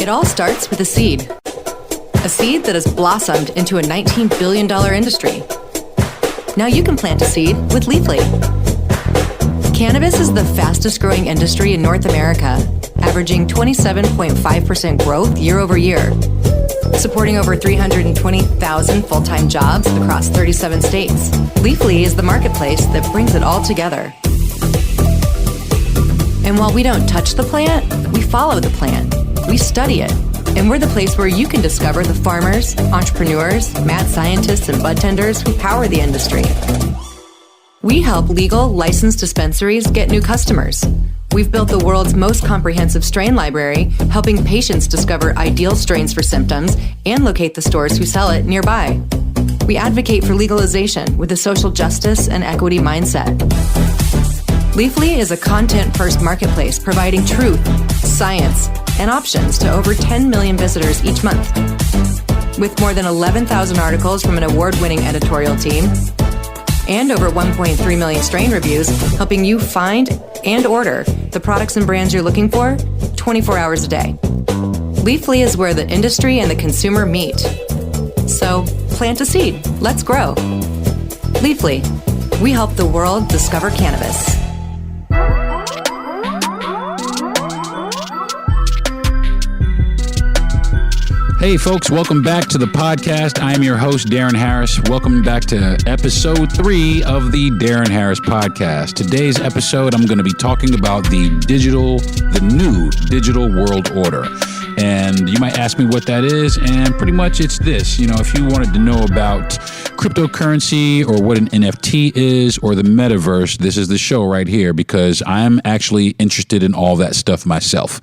It all starts with a seed. A seed that has blossomed into a $19 billion industry. Now you can plant a seed with Leafly. Cannabis is the fastest growing industry in North America, averaging 27.5% growth year over year, supporting over 320,000 full-time jobs across 37 states. Leafly is the marketplace that brings it all together. And while we don't touch the plant, we follow the plant. We study it. And we're the place where you can discover the farmers, entrepreneurs, mad scientists, and bud tenders who power the industry. We help legal, licensed dispensaries get new customers. We've built the world's most comprehensive strain library, helping patients discover ideal strains for symptoms and locate the stores who sell it nearby. We advocate for legalization with a social justice and equity mindset. Leafly is a content-first marketplace providing truth, science, and options to over 10 million visitors each month. With more than 11,000 articles from an award-winning editorial team and over 1.3 million strain reviews, helping you find and order the products and brands you're looking for 24 hours a day. Leafly is where the industry and the consumer meet. So plant a seed. Let's grow. Leafly. We help the world discover cannabis. Hey folks, welcome back to the podcast. I am your host, Darren Harris. Welcome back to episode 3 of the Darren Harris podcast. Today's episode, I'm going to be talking about the new digital world order. And you might ask me what that is, and pretty much it's this. You know, if you wanted to know about cryptocurrency or what an NFT is or the metaverse, this is the show right here because I'm actually interested in all that stuff myself.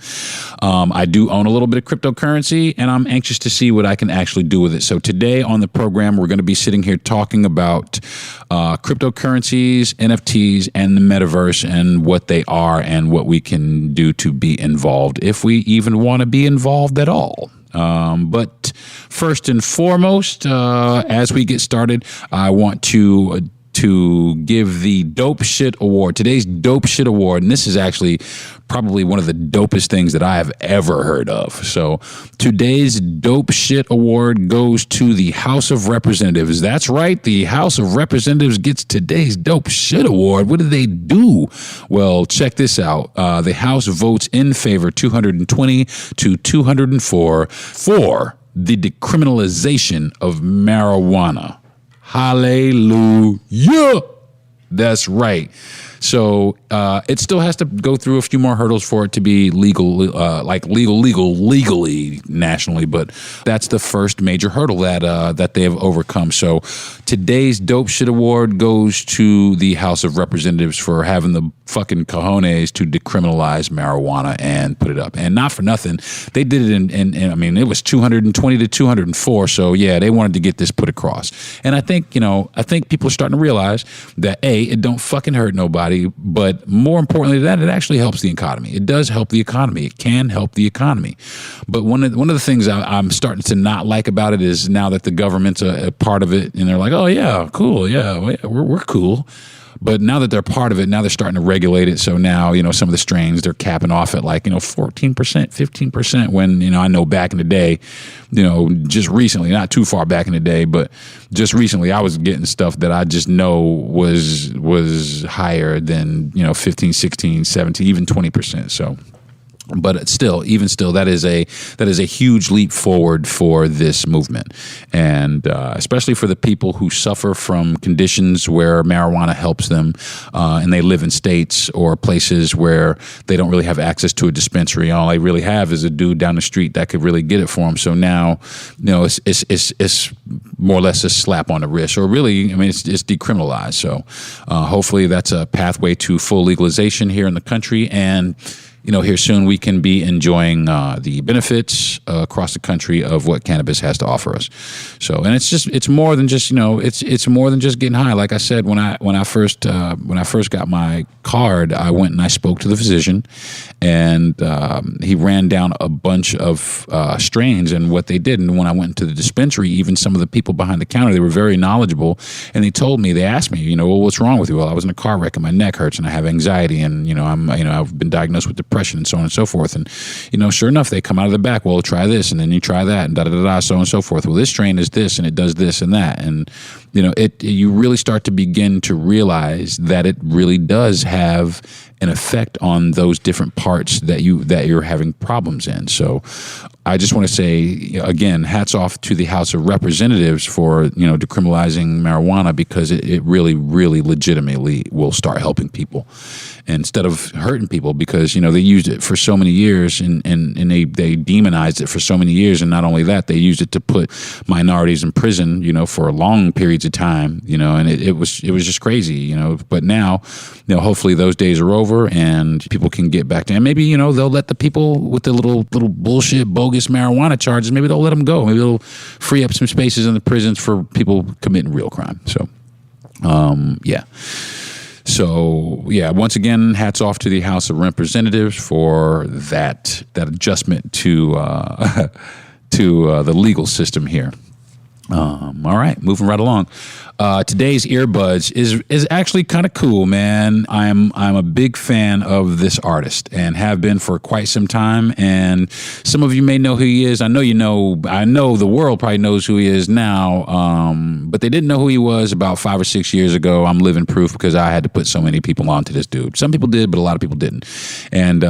I do own a little bit of cryptocurrency, and I'm anxious to see what I can actually do with it. So today on the program, we're going to be sitting here talking about cryptocurrencies, NFTs, and the metaverse and what they are and what we can do to be involved, if we even want to be involved at all. But first and foremost, as we get started, I want to give the Dope Shit Award. Today's Dope Shit Award, and this is actually probably one of the dopest things that I have ever heard of. So today's Dope Shit Award goes to the House of Representatives. That's right, the House of Representatives gets today's Dope Shit Award. What did they do? Well, check this out. The House votes in favor 220 to 204 for the decriminalization of marijuana. Hallelujah. That's right. So it still has to go through a few more hurdles for it to be legal, legally, nationally. But that's the first major hurdle that they have overcome. So today's Dope Shit Award goes to the House of Representatives for having the fucking cojones to decriminalize marijuana and put it up. And not for nothing, they did it in I mean, it was 220 to 204. So yeah, they wanted to get this put across. And I think people are starting to realize that it don't fucking hurt nobody. But more importantly than that, it actually helps the economy. It does help the economy. It can help the economy. But one of the things I'm starting to not like about it is now that the government's a part of it, and they're like, oh yeah, cool, yeah, we're cool. But now that they're part of it, now they're starting to regulate it. So now, some of the strains, they're capping off at 14%, 15%, when, I know back in the day, just recently, not too far back in the day, but just recently I was getting stuff that I just know was higher than, 15, 16, 17, even 20%. So, but even still, that is a huge leap forward for this movement, and especially for the people who suffer from conditions where marijuana helps them, and they live in states or places where they don't really have access to a dispensary. All they really have is a dude down the street that could really get it for them. So now, it's more or less a slap on the wrist, or really, it's decriminalized. So hopefully, that's a pathway to full legalization here in the country, and here soon we can be enjoying the benefits across the country of what cannabis has to offer us. So, and it's more than just it's more than just getting high. Like I said, when I first got my card, I went and I spoke to the physician, and he ran down a bunch of strains and what they did. And when I went into the dispensary, even some of the people behind the counter, they were very knowledgeable, and they asked me, well, what's wrong with you? Well, I was in a car wreck and my neck hurts and I have anxiety, and I've been diagnosed with depression depression and so on and so forth. And, sure enough, they come out of the back, well, try this, and then you try that, and da-da-da-da, so on and so forth. Well, this strain is this, and it does this and that. And, you really start to begin to realize that it really does have an effect on those different parts that you're having problems in. So I just want to say, again, hats off to the House of Representatives for, decriminalizing marijuana, because it really, really legitimately will start helping people instead of hurting people, because, they used it for so many years and they demonized it for so many years. And not only that, they used it to put minorities in prison, for long periods of time, and it was just crazy, but now, hopefully those days are over and people can get back to, and maybe, they'll let the people with the little bullshit, bogus marijuana charges, maybe they'll let them go. Maybe they'll free up some spaces in the prisons for people committing real crime. So, yeah. So, yeah, once again, hats off to the House of Representatives for that adjustment to the legal system here. All right, moving right along. Today's earbuds is actually kind of cool, man. I'm a big fan of this artist and have been for quite some time. And some of you may know who he is. I know the world probably knows who he is now. But they didn't know who he was about 5 or 6 years ago. I'm living proof because I had to put so many people onto this dude. Some people did, but a lot of people didn't. And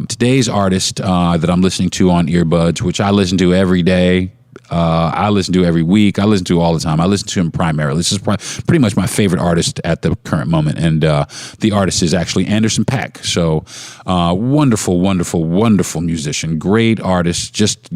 today's artist that I'm listening to on earbuds, which I listen to every day. I listen to every week. I listen to all the time. I listen to him primarily. This is pretty much my favorite artist at the current moment. And the artist is actually Anderson .Paak. So wonderful, wonderful, wonderful musician. Great artist. Just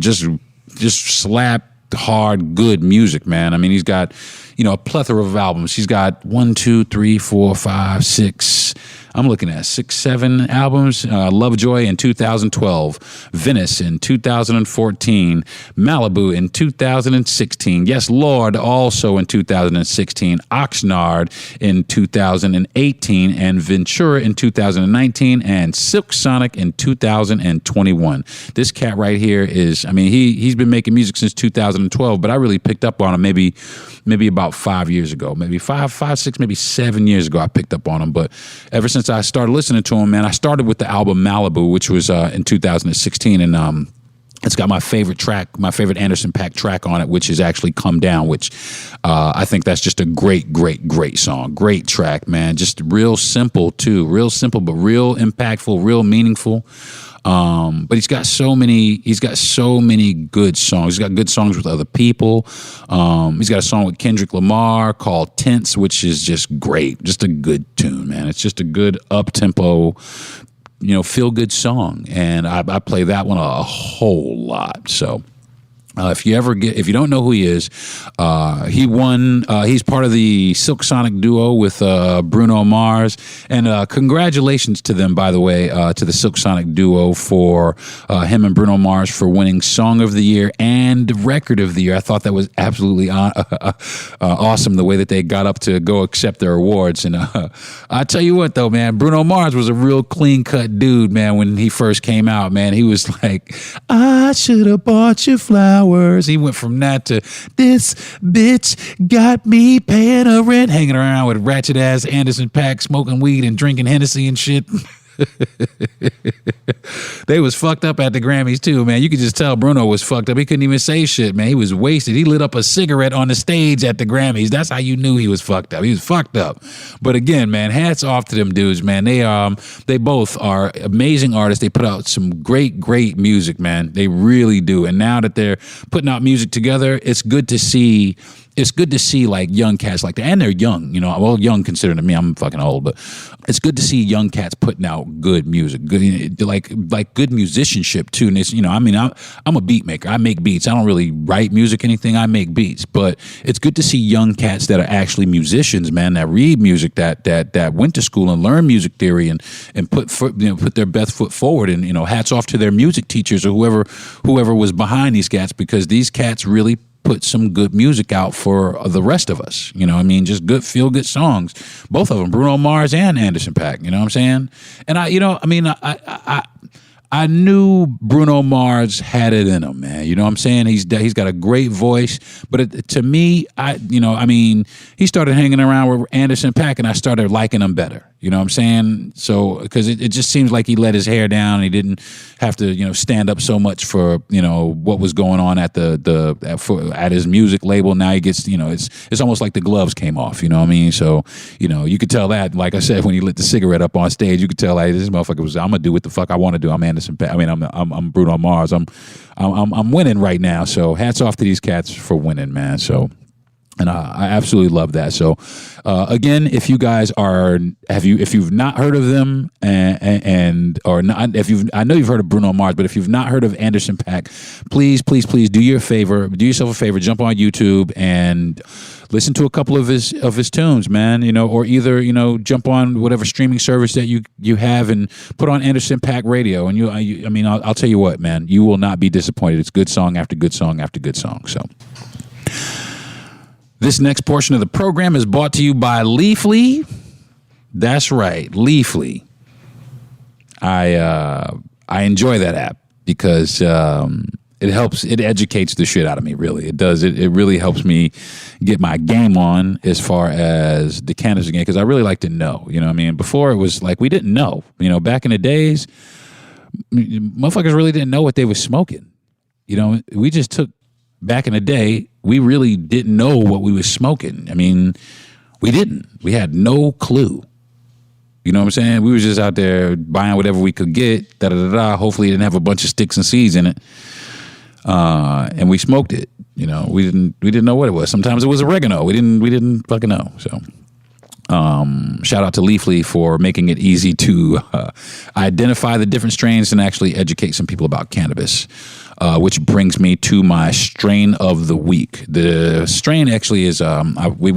slap hard, good music, man. I mean, he's got, a plethora of albums. He's got 1, 2, 3, 4, 5, 6. I'm looking at 6, 7 albums. Lovejoy in 2012, Venice in 2014, Malibu in 2016. Yes, Lord also in 2016, Oxnard in 2018, and Ventura in 2019, and Silk Sonic in 2021. This cat right here is, he's been making music since 2012, but I really picked up on him maybe about 5 years ago, maybe 5, 6, maybe 7 years ago I picked up on him. But ever since I started listening to him, man, I started with the album Malibu, which was in 2016, and it's got my favorite Anderson .Paak track on it, which is actually Come Down, which I think that's just a great, great, great song. Great track, man. Just real simple, too. Real simple, but real impactful, real meaningful. But he's got so many good songs. He's got good songs with other people. He's got a song with Kendrick Lamar called Tense, which is just great. Just a good tune, man. It's just a good up-tempo, feel good song. And I play that one a whole lot. So if you don't know who he is, he won. He's part of the Silk Sonic duo with Bruno Mars, and congratulations to them, by the way, to the Silk Sonic duo for him and Bruno Mars for winning Song of the Year and Record of the Year. I thought that was absolutely awesome, the way that they got up to go accept their awards. And I tell you what, though, man, Bruno Mars was a real clean cut dude, man. When he first came out, man, he was like, "I should have bought you flowers." He went from that to "This bitch got me paying her rent," hanging around with ratchet ass Anderson .Paak, smoking weed and drinking Hennessy and shit. They was fucked up at the Grammys too, man. You could just tell Bruno was fucked up. He couldn't even say shit, man. He was wasted. He lit up a cigarette on the stage at the Grammys. That's how you knew he was fucked up. He was fucked up. But again, man, hats off to them dudes, man. They both are amazing artists. They put out some great, great music, man. They really do. And now that they're putting out music together, it's good to see. It's good to see like young cats like that, and they're young, well, young considering to me, I'm fucking old, but it's good to see young cats putting out good music, good, like good musicianship too. And it's, I'm a beat maker. I make beats. I don't really write music, anything. I make beats, but it's good to see young cats that are actually musicians, man, that read music, that went to school and learned music theory and put their best foot forward. And, hats off to their music teachers or whoever was behind these cats, because these cats really put some good music out for the rest of us. Just good, feel good songs. Both of them, Bruno Mars and Anderson .Paak. You know what I'm saying? And I knew Bruno Mars had it in him, man. You know what I'm saying? He's got a great voice, but to me, he started hanging around with Anderson .Paak, and I started liking him better. You know what I'm saying? So, because it just seems like he let his hair down. He didn't have to, stand up so much for, what was going on at at his music label. Now he gets, it's almost like the gloves came off. You know what I mean? So, you could tell that. Like I said, when he lit the cigarette up on stage, you could tell like this motherfucker was. I'm gonna do what the fuck I want to do. I'm Anderson .Paak. I mean, I'm Bruno Mars. I'm winning right now. So hats off to these cats for winning, man. So. And I absolutely love that. So, again, if you guys if you've not heard of them, or not, I know you've heard of Bruno Mars, but if you've not heard of Anderson .Paak, please do yourself a favor, jump on YouTube and listen to a couple of his tunes, man. Or either jump on whatever streaming service that you have and put on Anderson .Paak Radio, and I'll tell you what, man, you will not be disappointed. It's good song after good song after good song. So. This next portion of the program is brought to you by Leafly. That's right, Leafly. I enjoy that app because it educates the shit out of me, really. It does. It really helps me get my game on as far as the cannabis game, because I really like to know, Before it was like we didn't know. Back in the days, motherfuckers really didn't know what they were smoking. We just took, back in the day, we really didn't know what we were smoking. We didn't. We had no clue. You know what I'm saying? We was just out there buying whatever we could get. Hopefully, it didn't have a bunch of sticks and seeds in it. And we smoked it. We didn't know what it was. Sometimes it was oregano. We didn't fucking know. So, shout out to Leafly for making it easy to identify the different strains and actually educate some people about cannabis. Which brings me to my strain of the week. The strain actually is we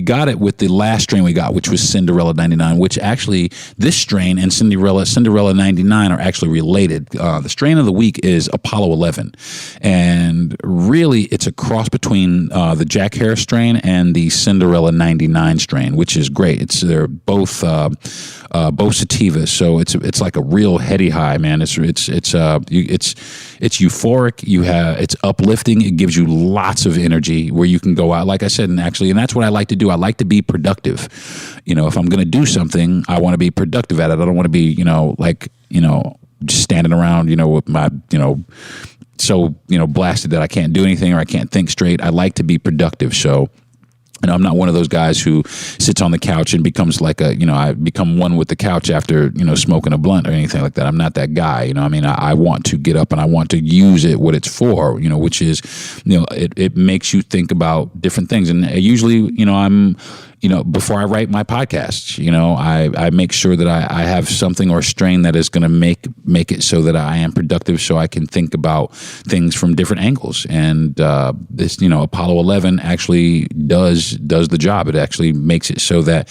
got it with the last strain we got, which was Cinderella 99. Which actually this strain and Cinderella 99 are actually related. The strain of the week is Apollo 11, and really it's a cross between the Jack Harris strain and the Cinderella 99 strain, which is great. They're both sativas, so it's like a real heady high, man. It's euphoric. It's uplifting. It gives you lots of energy where you can go out, like I said, and that's what I like to do. I like to be productive. If I'm going to do something, I want to be productive at it. I don't want to be, just standing around, with my, so, blasted that I can't do anything or I can't think straight. I like to be productive. So, I'm not one of those guys who sits on the couch and becomes like I become one with the couch after, smoking a blunt or anything like that. I'm not that guy. I want to get up and I want to use it what it's for, which is, it makes you think about different things. And usually, I'm, before I write my podcasts, I make sure that I have something or a strain that is going to make it so that I am productive, so I can think about things from different angles. And this, Apollo 11 actually does the job. It actually makes it so that,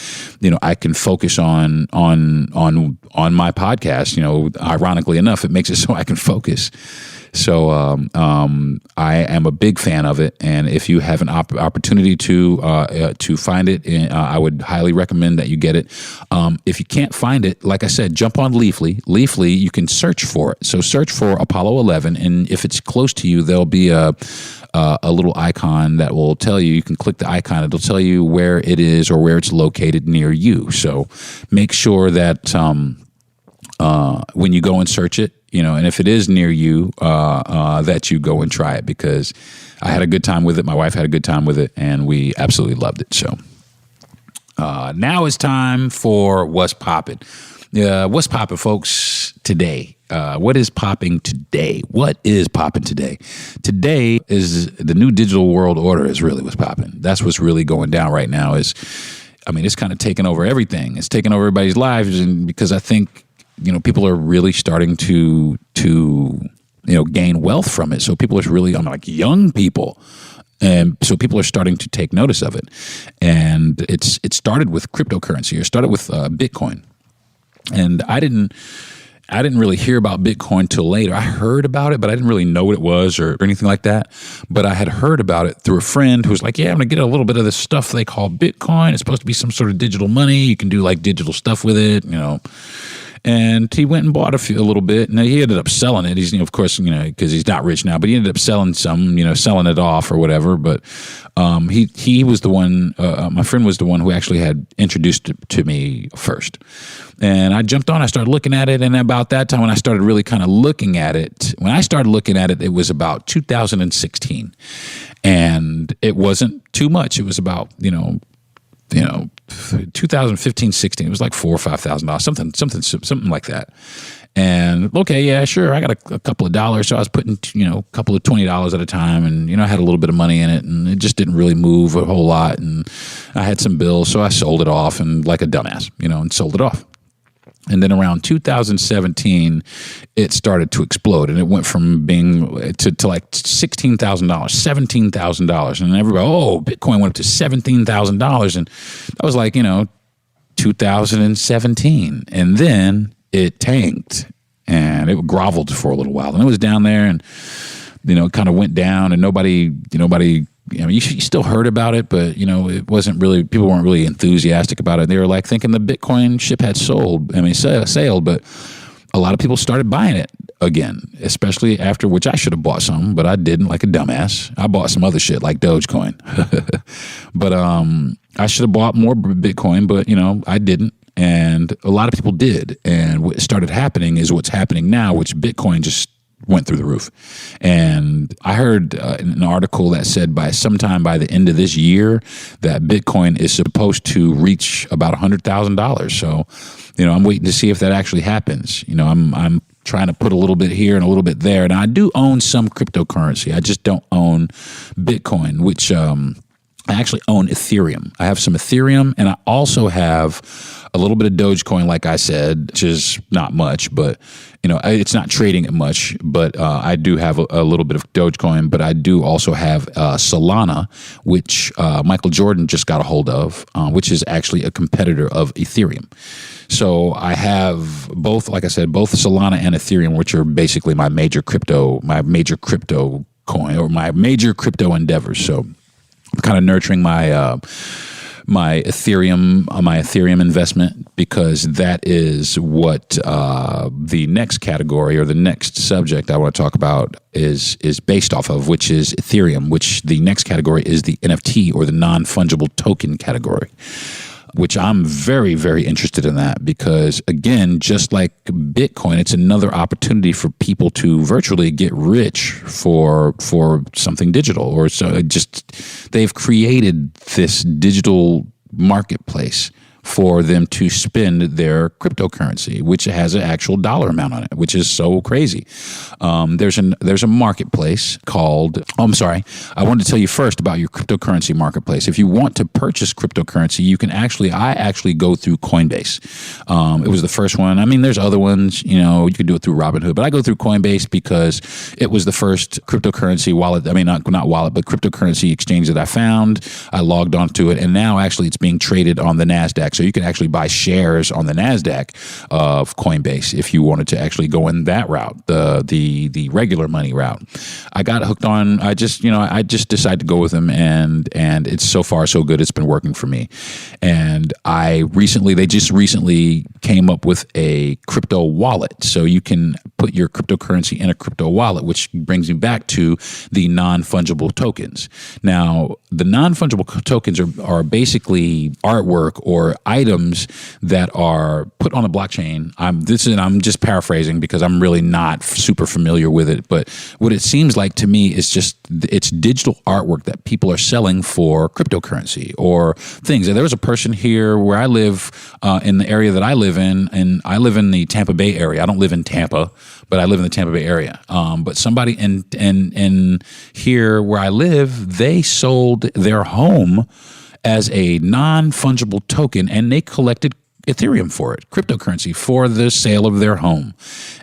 I can focus on my podcast. Ironically enough, it makes it so I can focus. So I am a big fan of it, and if you have an opportunity to find it, I would highly recommend that you get it. If you can't find it, like I said, jump on Leafly. Leafly, you can search for it. So search for Apollo 11, and if it's close to you, there'll be a little icon that will tell you. You can click the icon; it'll tell you where it is or where it's located near you. So make sure that when you go and search it, and if it is near you, that you go and try it, because I had a good time with it. My wife had a good time with it, and we absolutely loved it. So now it's time for What's Poppin'. What's poppin', folks, today? What is popping today? What is popping today? Today is the new digital world order is really what's popping. That's what's really going down right now. It's kind of taking over everything. It's taking over everybody's lives, and because I think, people are really starting to gain wealth from it. So people are really, young people. And so people are starting to take notice of it. And it started with cryptocurrency. It started with Bitcoin. And I didn't really hear about Bitcoin till later. I heard about it, but I didn't really know what it was or anything like that. But I had heard about it through a friend who was like, yeah, I'm going to get a little bit of this stuff they call Bitcoin. It's supposed to be some sort of digital money. You can do like digital stuff with it, And he went and bought a little bit, and he ended up selling it. He's, of course, because he's not rich now, but he ended up selling some, selling it off or whatever. But he was the one. My friend was the one who actually had introduced it to me first. And I jumped on. I started looking at it, and about that time, when I started really kind of looking at it, it was about 2016, and it wasn't too much. It was about 2015, 16. It was like $4,000 or $5,000, something like that. And okay, yeah, sure. I got a couple of dollars, so I was putting a couple of $20 at a time, and I had a little bit of money in it, and it just didn't really move a whole lot. And I had some bills, so I sold it off, and like a dumbass, and sold it off. And then around 2017, it started to explode, and it went from being to like $16,000, $17,000, and everybody, Bitcoin went up to $17,000, and that was like 2017, and then it tanked, and it groveled for a little while, and it was down there, and it kind of went down, and nobody. You still heard about it, but it wasn't really. People weren't really enthusiastic about it. They were like thinking the Bitcoin ship had sailed, but a lot of people started buying it again, especially after which I should have bought some, but I didn't, like a dumbass. I bought some other shit like Dogecoin, but I should have bought more Bitcoin, but I didn't, and a lot of people did, and what started happening is what's happening now, which Bitcoin just went through the roof. And I heard an article that said sometime by the end of this year that Bitcoin is supposed to reach about $100,000. So, I'm waiting to see if that actually happens. I'm trying to put a little bit here and a little bit there. And I do own some cryptocurrency. I just don't own Bitcoin, which I actually own Ethereum. I have some Ethereum, and I also have a little bit of Dogecoin, like I said, which is not much, but it's not trading it much. But I do have a little bit of Dogecoin, but I do also have Solana, which Michael Jordan just got a hold of, which is actually a competitor of Ethereum. So I have both, like I said, both Solana and Ethereum, which are basically my major crypto coin, or my major crypto endeavors. So I'm kind of nurturing my my Ethereum investment, because that is what the next category or the next subject I want to talk about is based off of, which is Ethereum, which the next category is the NFT, or the non-fungible token category, which I'm very, very interested in that, because again, just like Bitcoin, it's another opportunity for people to virtually get rich for something digital, or so they've created this digital marketplace for them to spend their cryptocurrency, which has an actual dollar amount on it, which is so crazy. There's a marketplace called, I wanted to tell you first about your cryptocurrency marketplace. If you want to purchase cryptocurrency, I actually go through Coinbase. It was the first one. I mean, there's other ones, you could do it through Robinhood, but I go through Coinbase because it was the first cryptocurrency wallet. I mean, not wallet, but cryptocurrency exchange that I found. I logged onto it, and now actually it's being traded on the NASDAQ. So you can actually buy shares on the NASDAQ of Coinbase if you wanted to actually go in that route, the regular money route. I got hooked on. I just decided to go with them, and it's so far so good. It's been working for me. And they just recently came up with a crypto wallet, so you can put your cryptocurrency in a crypto wallet, which brings me back to the non-fungible tokens. Now, the non-fungible tokens are basically artwork or items that are put on a blockchain. I'm just paraphrasing because I'm really not super familiar with it, but what it seems like to me is it's digital artwork that people are selling for cryptocurrency or things. There was a person here where I live, in the area that I live in, and I live in the Tampa Bay area. I don't live in Tampa, but I live in the Tampa Bay area. But somebody in here where I live, they sold their home as a non-fungible token, and they collected Ethereum for it, cryptocurrency for the sale of their home.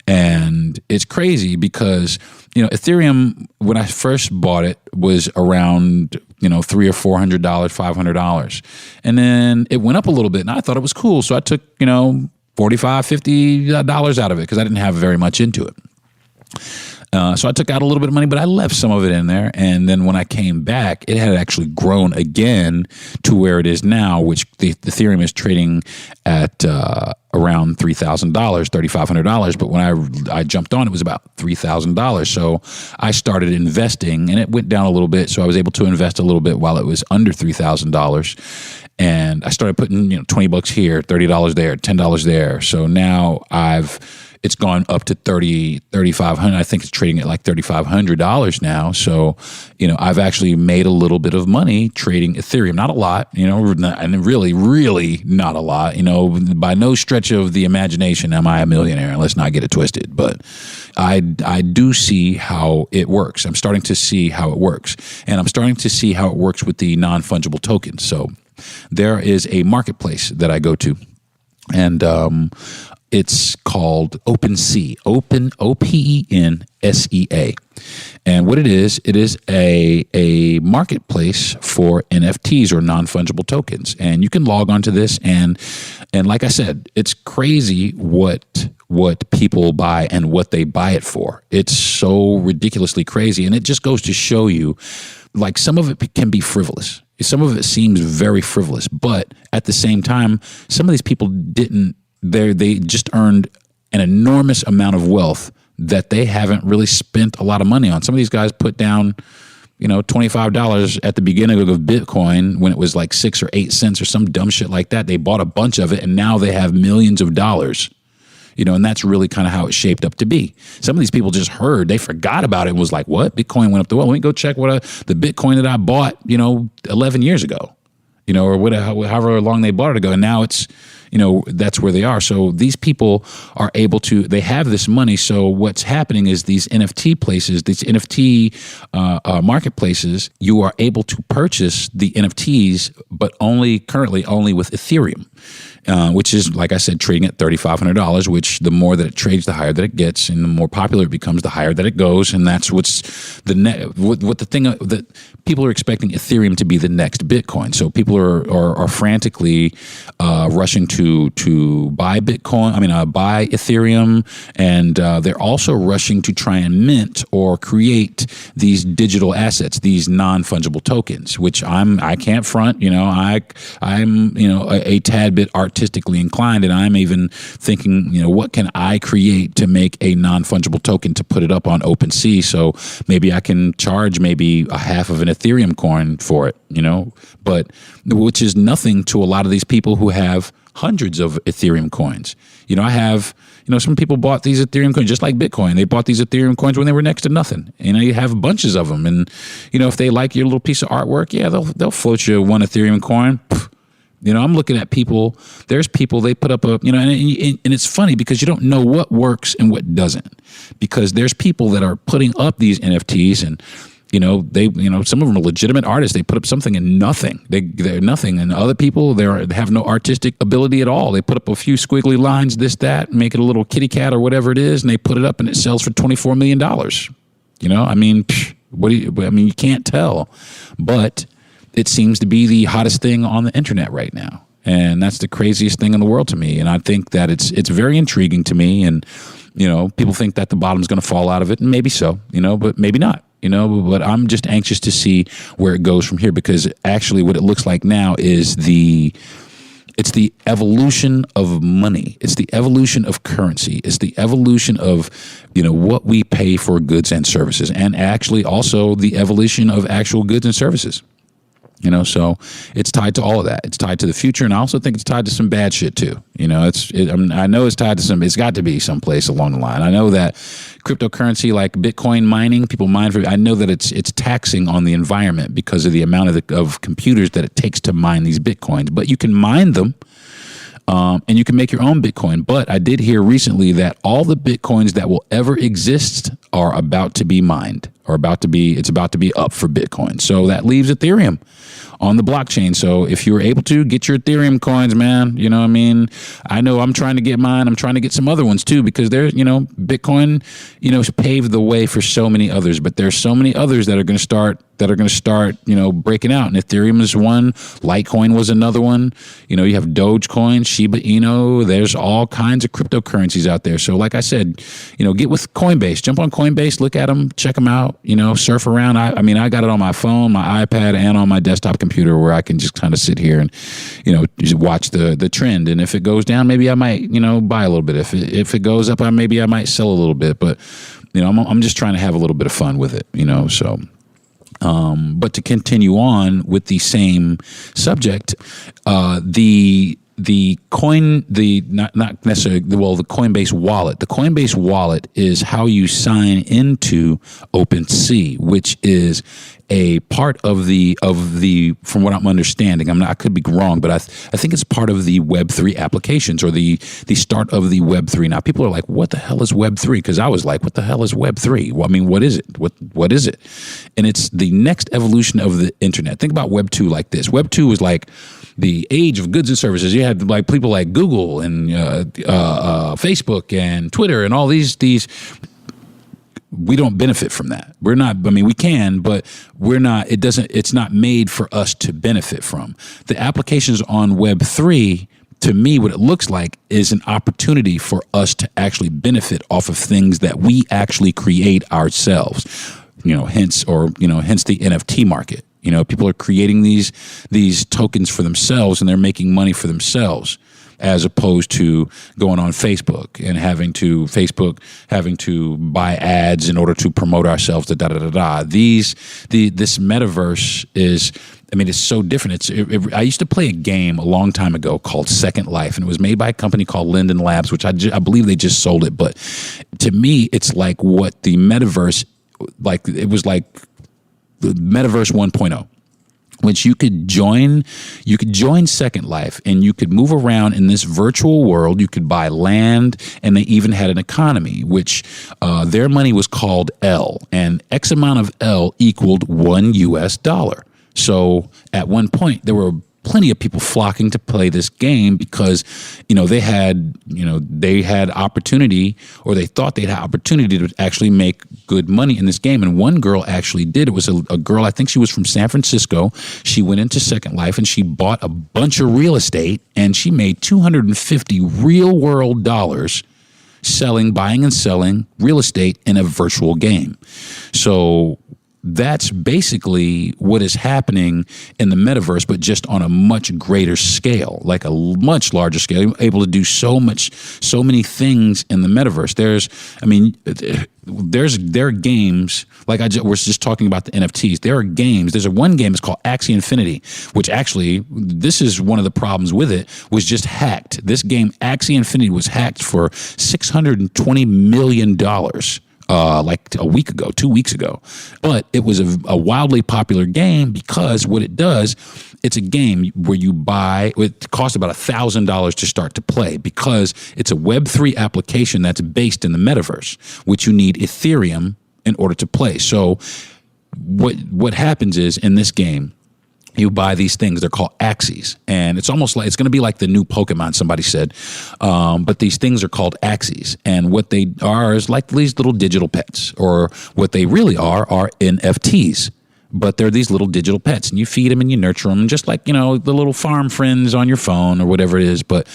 And it's crazy because, Ethereum, when I first bought it, was around, $300 or $400, $500. And then it went up a little bit, and I thought it was cool. So I took, $45, $50 out of it because I didn't have very much into it. So I took out a little bit of money, but I left some of it in there. And then when I came back, it had actually grown again to where it is now, which the Ethereum is trading at around $3,000, $3,500. But when I jumped on, it was about $3,000. So I started investing, and it went down a little bit. So I was able to invest a little bit while it was under $3,000. And I started putting, $20 here, $30 there, $10 there. So now it's gone up to $3,500. I think it's trading at like $3,500 now. So, I've actually made a little bit of money trading Ethereum. Not a lot, and really, really not a lot. By no stretch of the imagination am I a millionaire. Let's not get it twisted. But I do see how it works. I'm starting to see how it works. And I'm starting to see how it works with the non-fungible tokens. So there is a marketplace that I go to. And it's called OpenSea, OpenSea. And what it is a marketplace for NFTs or non-fungible tokens. And you can log onto this and like I said, it's crazy what people buy and what they buy it for. It's so ridiculously crazy. And it just goes to show you, like, some of it can be frivolous. Some of it seems very frivolous, but at the same time, some of these people they just earned an enormous amount of wealth that they haven't really spent a lot of money on. Some of these guys put down, $25 at the beginning of Bitcoin when it was like 6 or 8 cents or some dumb shit like that. They bought a bunch of it and now they have millions of dollars. And that's really kind of how it shaped up to be. Some of these people just they forgot about it and was like, what? Bitcoin went up let me go check the Bitcoin that I bought, 11 years ago, or however long they bought it ago. And now it's, that's where they are. So these people are able to, they have this money. So what's happening is these NFT places, these NFT marketplaces, you are able to purchase the NFTs, but currently only with Ethereum. Which is, like I said, trading at $3,500, which the more that it trades, the higher that it gets, and the more popular it becomes, the higher that it goes. And that's what's the thing that people are expecting Ethereum to be the next Bitcoin. So people are frantically rushing to buy Bitcoin, buy Ethereum, and they're also rushing to try and mint or create these digital assets, these non-fungible tokens, which I can't front. I'm a tad bit artistically inclined, and I'm even thinking, what can I create to make a non-fungible token to put it up on OpenSea? So maybe I can charge maybe a half of an Ethereum coin for it, but which is nothing to a lot of these people who have hundreds of Ethereum coins. I have, some people bought these Ethereum coins just like Bitcoin. They bought these Ethereum coins when they were next to nothing. You have bunches of them, and if they like your little piece of artwork, yeah, they'll float you one Ethereum coin. I'm looking at people. There's people, they put up and it's funny because you don't know what works and what doesn't, because there's people that are putting up these NFTs and, some of them are legitimate artists. They put up something and nothing. They're nothing. And other people, they have no artistic ability at all. They put up a few squiggly lines, this, that, make it a little kitty cat or whatever it is, and they put it up and it sells for $24 million. You can't tell, but it seems to be the hottest thing on the internet right now. And that's the craziest thing in the world to me. And I think that it's very intriguing to me. And, people think that the bottom's going to fall out of it, and maybe so, but maybe not, but I'm just anxious to see where it goes from here, because actually what it looks like now is it's the evolution of money. It's the evolution of currency. It's the evolution of, what we pay for goods and services, and actually also the evolution of actual goods and services. So it's tied to all of that. It's tied to the future, and I also think it's tied to some bad shit too. I know it's tied to it's got to be someplace along the line. I know that cryptocurrency like Bitcoin mining, people mine I know that it's taxing on the environment because of the amount of computers that it takes to mine these Bitcoins. But you can mine them. And you can make your own Bitcoin. But I did hear recently that all the Bitcoins that will ever exist are about to be mined, or it's about to be up for Bitcoin. So that leaves Ethereum on the blockchain. So if you were able to get your Ethereum coins, man, I know I'm trying to get mine. I'm trying to get some other ones too, because there's, Bitcoin, paved the way for so many others, but there's so many others that are going to start, breaking out. And Ethereum is one. Litecoin was another one. You have Dogecoin, Shiba Inu. There's all kinds of cryptocurrencies out there. So like I said, get with Coinbase, jump on Coinbase. Coinbase, look at them, check them out, surf around. I mean, I got it on my phone, my iPad, and on my desktop computer where I can just kind of sit here and, just watch the trend. And if it goes down, maybe I might, buy a little bit. If it goes up, maybe I might sell a little bit. But, I'm just trying to have a little bit of fun with it, so. But to continue on with the same subject, the Coinbase wallet. The Coinbase wallet is how you sign into OpenSea, which is a part of the from what I'm understanding, I could be wrong, but I think it's part of the Web3 applications or the start of the Web3. Now people are like, what the hell is Web3? Because I was like, what the hell is Web3? Well, I mean, what is it? What is it? And it's the next evolution of the internet. Think about Web2 like this. Web2 was like the age of goods and services. You had like people like Google and Facebook and Twitter and all these. We don't benefit from that. We're not. I mean, we can, but we're not. It's not made for us to benefit from. The applications on Web3, to me, what it looks like is an opportunity for us to actually benefit off of things that we actually create ourselves. Hence the NFT market. People are creating these tokens for themselves and they're making money for themselves, as opposed to going on Facebook and having to buy ads in order to promote ourselves. This metaverse is, it's so different. I used to play a game a long time ago called Second Life, and it was made by a company called Linden Labs, which I believe they just sold it. But to me, it's like what the metaverse, it was like the Metaverse 1.0. Which you could join Second Life and you could move around in this virtual world. You could buy land, and they even had an economy, which their money was called L, and X amount of L equaled $1. So at one point there were plenty of people flocking to play this game because, they had opportunity, or they thought they'd have opportunity to actually make good money in this game. And one girl actually did. It was a girl, I think she was from San Francisco. She went into Second Life and she bought a bunch of real estate, and she made $250 real world dollars buying and selling real estate in a virtual game. So that's basically what is happening in the metaverse, but just on a much greater scale, like a much larger scale. You're able to do so many things in the metaverse. There are games, like we're just talking about the NFTs. There are games. There's one game, it's called Axie Infinity, which actually, this is one of the problems with it, was just hacked. This game, Axie Infinity, was hacked for $620 million. Like a week ago, 2 weeks ago. But it was a wildly popular game because what it does, it's a game where you buy, it costs about $1,000 to start to play because it's a Web3 application that's based in the metaverse, which you need Ethereum in order to play. So what happens is in this game, you buy these things. They're called Axies, and it's almost like it's going to be like the new Pokemon. Somebody said, but these things are called Axies, and what they are is like these little digital pets, or what they really are NFTs. But they're these little digital pets, and you feed them and you nurture them, just like the little farm friends on your phone or whatever it is. But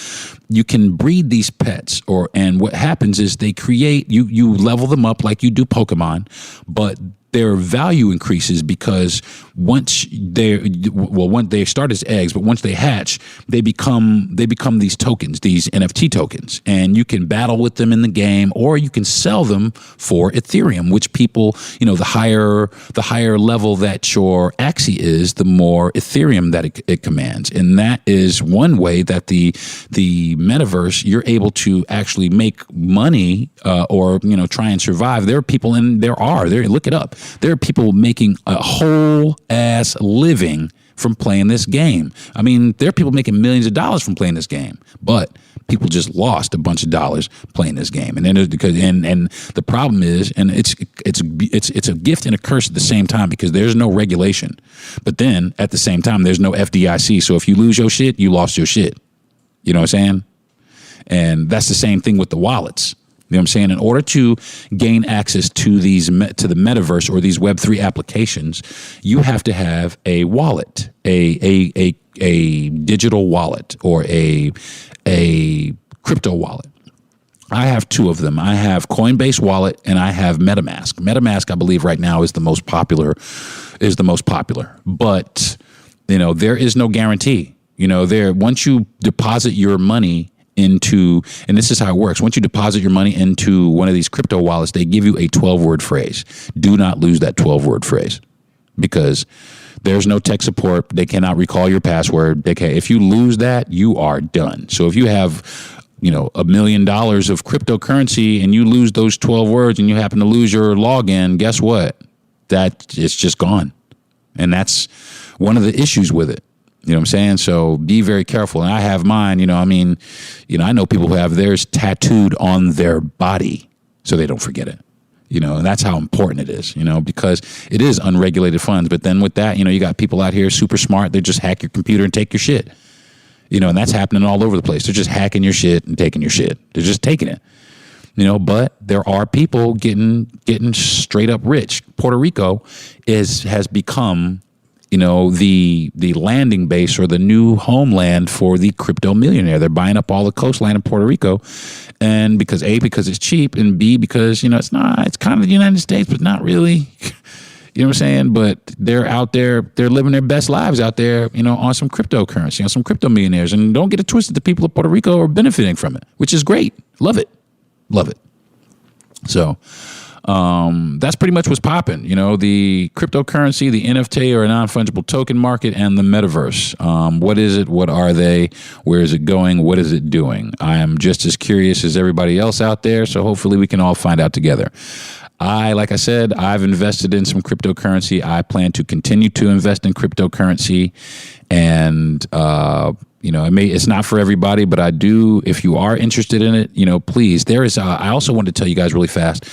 you can breed these pets, and what happens is they create you level them up like you do Pokemon, but their value increases because once they start as eggs, but once they hatch, they become these tokens, these NFT tokens, and you can battle with them in the game, or you can sell them for Ethereum, which people, the higher level that your Axie is, the more Ethereum that it commands. And that is one way that the metaverse, you're able to actually make money, or try and survive. There are people, and look it up. There are people making a whole ass living from playing this game. I mean, there are people making millions of dollars from playing this game, but people just lost a bunch of dollars playing this game. And then the problem is, and it's a gift and a curse at the same time, because there's no regulation, but then at the same time, there's no FDIC. So if you lose your shit, you lost your shit. You know what I'm saying? And that's the same thing with the wallets. You know what I'm saying? In order to gain access to the metaverse or these Web3 applications, you have to have a wallet, a digital wallet, or a crypto wallet. I have two of them. I have Coinbase Wallet and I have MetaMask. MetaMask, I believe, right now is the most popular. But there is no guarantee. Once you deposit your money into, and this is how it works. Once you deposit your money into one of these crypto wallets, they give you a 12-word phrase. Do not lose that 12-word phrase, because there's no tech support. They cannot recall your password. If you lose that, you are done. So if you have, $1 million of cryptocurrency and you lose those 12 words and you happen to lose your login, guess what? It's just gone. And that's one of the issues with it. You know what I'm saying? So be very careful. And I have mine, I know people who have theirs tattooed on their body so they don't forget it. And that's how important it is, because it is unregulated funds. But then with that, you got people out here super smart. They just hack your computer and take your shit. And that's happening all over the place. They're just hacking your shit and taking your shit. They're just taking it. But there are people getting straight up rich. Puerto Rico has become, the landing base or the new homeland for the crypto millionaire. They're buying up all the coastline in Puerto Rico, and because it's cheap, and B, because it's kind of the United States, but not really. You know what I'm saying? But they're out there, they're living their best lives out there, on some cryptocurrency, on some crypto millionaires. And don't get it twisted, the people of Puerto Rico are benefiting from it, which is great. Love it. So that's pretty much what's popping. The cryptocurrency, the NFT or a non-fungible token market, and the metaverse. What is it? What are they? Where is it going? What is it doing? I am just as curious as everybody else out there, so hopefully we can all find out together. Like I said, I've invested in some cryptocurrency. I plan to continue to invest in cryptocurrency, and it's not for everybody, but I do. If you are interested in it, please. There is. I also wanted to tell you guys really fast.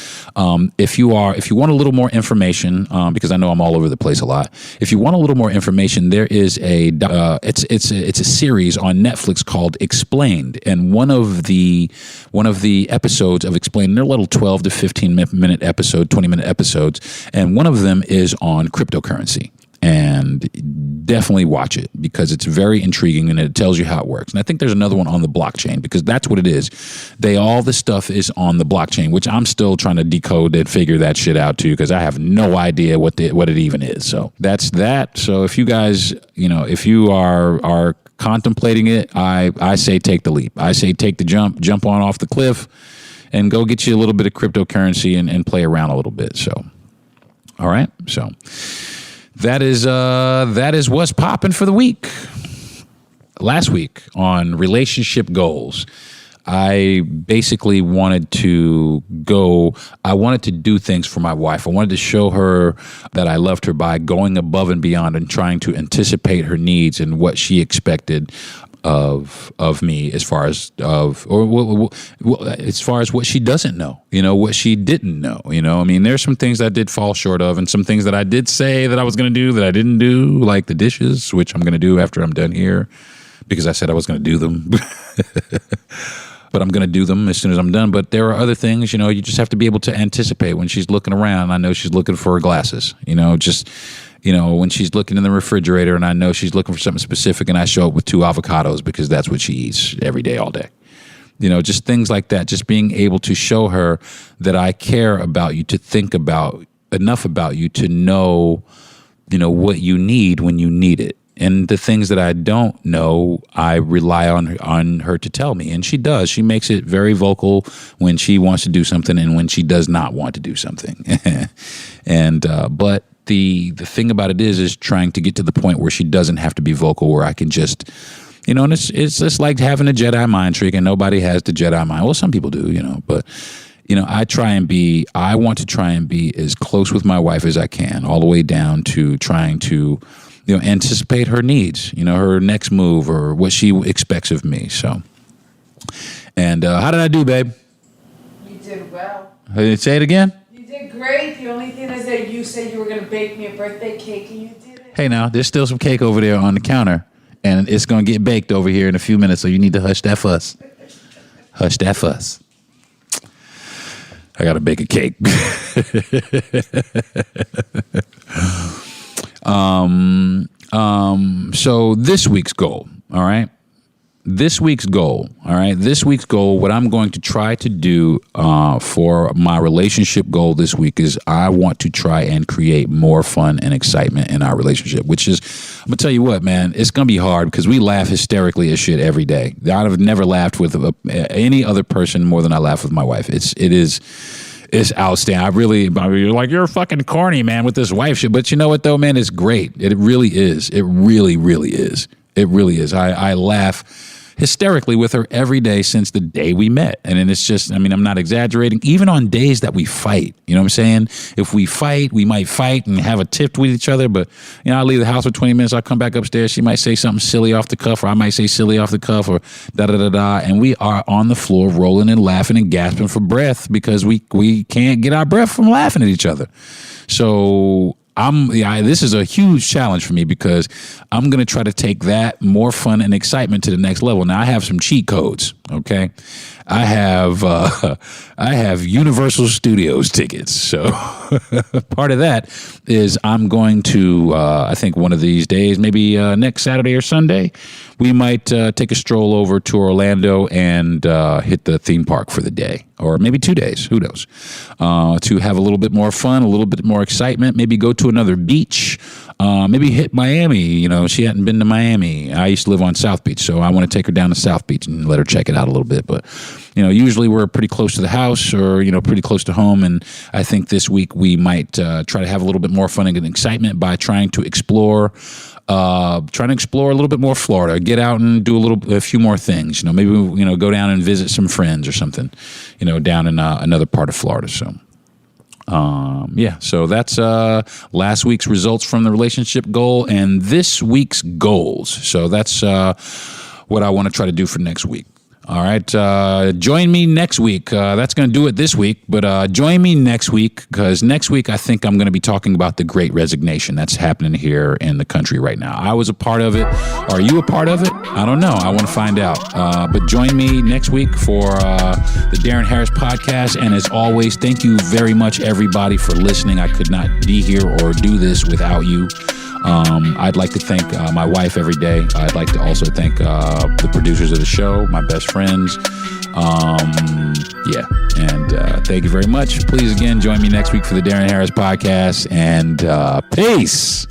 If you want a little more information, because I know I'm all over the place a lot. If you want a little more information, there is it's a series on Netflix called Explained, and one of the episodes of Explained, they're little 12 to 15 minute episode, 20-minute episodes, and one of them is on cryptocurrency. And definitely watch it because it's very intriguing and it tells you how it works. And I think there's another one on the blockchain because that's what it is. All the stuff is on the blockchain, which I'm still trying to decode and figure that shit out too because I have no idea what it even is. So that's that. So if you guys, if you are contemplating it, I say take the leap. I say take the jump on off the cliff and go get you a little bit of cryptocurrency and play around a little bit. So, all right. So that is what's popping for the week. Last week on relationship goals, I basically wanted to do things for my wife. I wanted to show her that I loved her by going above and beyond and trying to anticipate her needs and what she expected of me as far as what she doesn't know, what she didn't know, I mean, there's some things I did fall short of and some things that I did say that I was going to do that I didn't do, like the dishes, which I'm going to do after I'm done here because I said I was going to do them. But I'm going to do them as soon as I'm done. But there are other things, you just have to be able to anticipate when she's looking around. I know she's looking for her glasses, when she's looking in the refrigerator and I know she's looking for something specific and I show up with 2 avocados because that's what she eats every day, all day. Just things like that. Just being able to show her that I care about you, to think about enough about you to know, what you need when you need it. And the things that I don't know, I rely on her to tell me. And she does. She makes it very vocal when she wants to do something and when she does not want to do something. But the thing about it is trying to get to the point where she doesn't have to be vocal, where I can just, and it's just like having a Jedi mind trick, and nobody has the Jedi mind. Well, some people do, but I want to try and be as close with my wife as I can, all the way down to trying to, anticipate her needs, her next move or what she expects of me. So, and how did I do, babe? You did well. Say it again? You did great. The only thing is that you said you were going to bake me a birthday cake and you did it. Hey, now, there's still some cake over there on the counter, and it's going to get baked over here in a few minutes, so you need to hush that fuss. Hush that fuss. I got to bake a cake. So this week's goal, all right? this week's goal, all right? This week's goal, what I'm going to try to do for my relationship goal this week is I want to try and create more fun and excitement in our relationship, which is, I'm going to tell you what, man, it's going to be hard because we laugh hysterically as shit every day. I've never laughed with any other person more than I laugh with my wife. It's outstanding. You're like, you're fucking corny, man, with this wife shit. But you know what, though, man? It's great. It really is. It really, really is. It really is. I laugh hysterically with her every day since the day we met. And then it's just, I mean, I'm not exaggerating. Even on days that we fight, you know what I'm saying? If we fight, we might fight and have a tiff with each other. But, you know, I'll leave the house for 20 minutes. I'll come back upstairs. She might say something silly off the cuff, or I might say silly off the cuff, or da-da-da-da. And we are on the floor rolling and laughing and gasping for breath because we can't get our breath from laughing at each other. So this is a huge challenge for me because I'm going to try to take that more fun and excitement to the next level. Now I have some cheat codes. Okay. I have Universal Studios tickets. So part of that is I'm going to, I think one of these days, maybe next Saturday or Sunday, we might take a stroll over to Orlando and hit the theme park for the day, or maybe 2 days, who knows, to have a little bit more fun, a little bit more excitement, maybe go to another beach, maybe hit Miami. You know, she hadn't been to Miami. I used to live on South Beach, so I want to take her down to South Beach and let her check it out a little bit. But, you know, usually we're pretty close to the house or, you know, pretty close to home. And I think this week we might try to have a little bit more fun and excitement by trying to explore a little bit more Florida, get out and do a few more things, you know, maybe, you know, go down and visit some friends or something, you know, down in another part of Florida. So, so that's last week's results from the relationship goal and this week's goals. So that's what I want to try to do for next week. All right. Join me next week. That's going to do it this week, but join me next week because next week I think I'm going to be talking about the Great Resignation that's happening here in the country right now. I was a part of it. Are you a part of it? I don't know. I want to find out. But join me next week for the Darren Harris podcast. And as always, thank you very much, everybody, for listening. I could not be here or do this without you. I'd like to thank my wife every day. I'd like to also thank the producers of the show, my best friends. Thank you very much. Please, again, join me next week for the Darren Harris podcast, and peace.